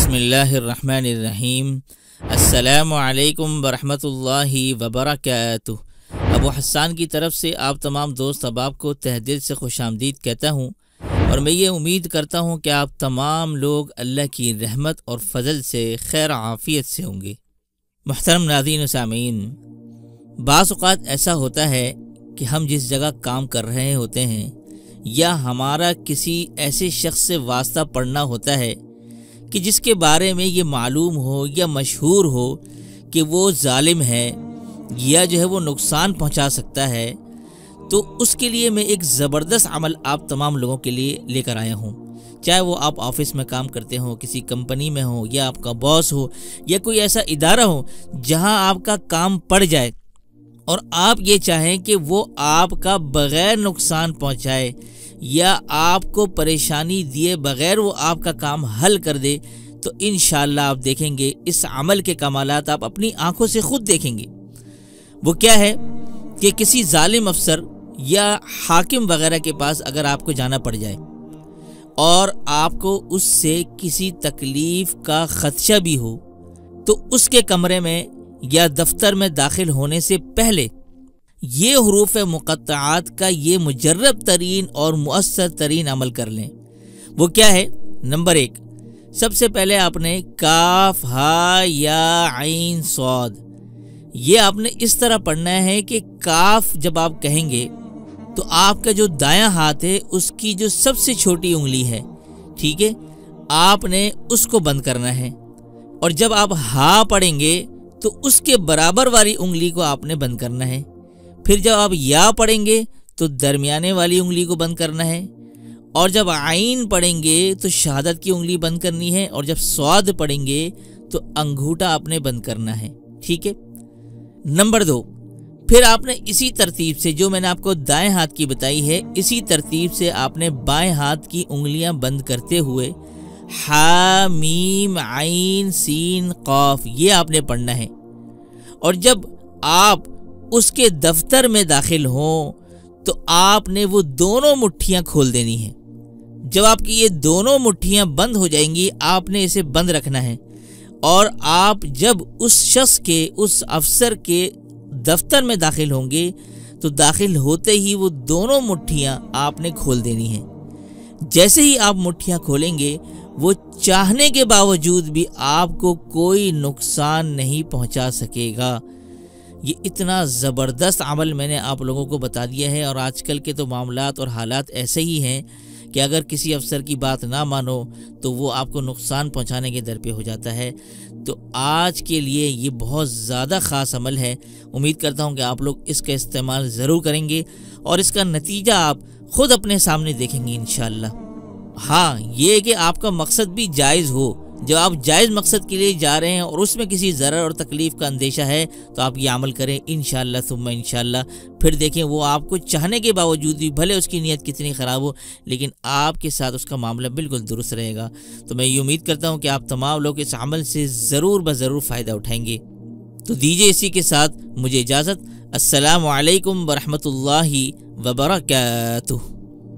بسم اللہ الرحمن الرحیم۔ السلام علیکم ورحمۃ اللہ وبرکاتہ۔ ابو حسان کی طرف سے آپ تمام دوست احباب کو تہ دل سے خوش آمدید کہتا ہوں، اور میں یہ امید کرتا ہوں کہ آپ تمام لوگ اللہ کی رحمت اور فضل سے خیر عافیت سے ہوں گے۔ محترم ناظرین و سامعین، بعض اوقات ایسا ہوتا ہے کہ ہم جس جگہ کام کر رہے ہوتے ہیں یا ہمارا کسی ایسے شخص سے واسطہ پڑنا ہوتا ہے کہ جس کے بارے میں یہ معلوم ہو یا مشہور ہو کہ وہ ظالم ہے یا جو ہے وہ نقصان پہنچا سکتا ہے، تو اس کے لیے میں ایک زبردست عمل آپ تمام لوگوں کے لیے لے کر آیا ہوں۔ چاہے وہ آپ آفس میں کام کرتے ہوں، کسی کمپنی میں ہو، یا آپ کا باس ہو، یا کوئی ایسا ادارہ ہو جہاں آپ کا کام پڑ جائے اور آپ یہ چاہیں کہ وہ آپ کا بغیر نقصان پہنچائے یا آپ کو پریشانی دیے بغیر وہ آپ کا کام حل کر دے، تو انشاءاللہ آپ دیکھیں گے اس عمل کے کمالات آپ اپنی آنکھوں سے خود دیکھیں گے۔ وہ کیا ہے کہ کسی ظالم افسر یا حاکم وغیرہ کے پاس اگر آپ کو جانا پڑ جائے اور آپ کو اس سے کسی تکلیف کا خدشہ بھی ہو، تو اس کے کمرے میں یا دفتر میں داخل ہونے سے پہلے یہ حروف مقطعات کا یہ مجرب ترین اور مؤثر ترین عمل کر لیں۔ وہ کیا ہے؟ نمبر 1، سب سے پہلے آپ نے کاف ہا یا عین صاد، یہ آپ نے اس طرح پڑھنا ہے کہ کاف جب آپ کہیں گے تو آپ کا جو دایاں ہاتھ ہے اس کی جو سب سے چھوٹی انگلی ہے، ٹھیک ہے، آپ نے اس کو بند کرنا ہے، اور جب آپ ہا پڑھیں گے تو اس کے برابر والی انگلی کو آپ نے بند کرنا ہے۔ پھر جب آپ یا پڑھیں گے تو درمیانے والی انگلی کو بند کرنا ہے، اور جب عین پڑھیں گے تو شہادت کی انگلی بند کرنی ہے، اور جب صاد پڑھیں گے تو انگوٹھا آپ نے بند کرنا ہے، ٹھیک ہے۔ نمبر 2، پھر آپ نے اسی ترتیب سے جو میں نے آپ کو دائیں ہاتھ کی بتائی ہے، اسی ترتیب سے آپ نے بائیں ہاتھ کی انگلیاں بند کرتے ہوئے ہا میم عین سین قاف یہ آپ نے پڑھنا ہے، اور جب آپ اس کے دفتر میں داخل ہوں تو آپ نے وہ دونوں مٹھیاں کھول دینی ہیں۔ جب آپ کی یہ دونوں مٹھیاں بند ہو جائیں گی، آپ نے اسے بند رکھنا ہے، اور آپ جب اس شخص کے، اس افسر کے دفتر میں داخل ہوں گے تو داخل ہوتے ہی وہ دونوں مٹھیاں آپ نے کھول دینی ہیں۔ جیسے ہی آپ مٹھیاں کھولیں گے، وہ چاہنے کے باوجود بھی آپ کو کوئی نقصان نہیں پہنچا سکے گا۔ یہ اتنا زبردست عمل میں نے آپ لوگوں کو بتا دیا ہے، اور آج کل کے تو معاملات اور حالات ایسے ہی ہیں کہ اگر کسی افسر کی بات نہ مانو تو وہ آپ کو نقصان پہنچانے کے در پہ ہو جاتا ہے۔ تو آج کے لیے یہ بہت زیادہ خاص عمل ہے، امید کرتا ہوں کہ آپ لوگ اس کا استعمال ضرور کریں گے اور اس کا نتیجہ آپ خود اپنے سامنے دیکھیں گے انشاءاللہ۔ ہاں، یہ کہ آپ کا مقصد بھی جائز ہو، جب آپ جائز مقصد کے لیے جا رہے ہیں اور اس میں کسی ضرر اور تکلیف کا اندیشہ ہے تو آپ یہ عمل کریں انشاءاللہ ثم انشاءاللہ۔ پھر دیکھیں وہ آپ کو چاہنے کے باوجود بھی، بھلے اس کی نیت کتنی خراب ہو، لیکن آپ کے ساتھ اس کا معاملہ بالکل درست رہے گا۔ تو میں یہ امید کرتا ہوں کہ آپ تمام لوگ اس عمل سے ضرور بضرور فائدہ اٹھائیں گے۔ تو دیجئے اسی کے ساتھ مجھے اجازت۔ السلام علیکم ورحمۃ اللہ وبرکاتہ۔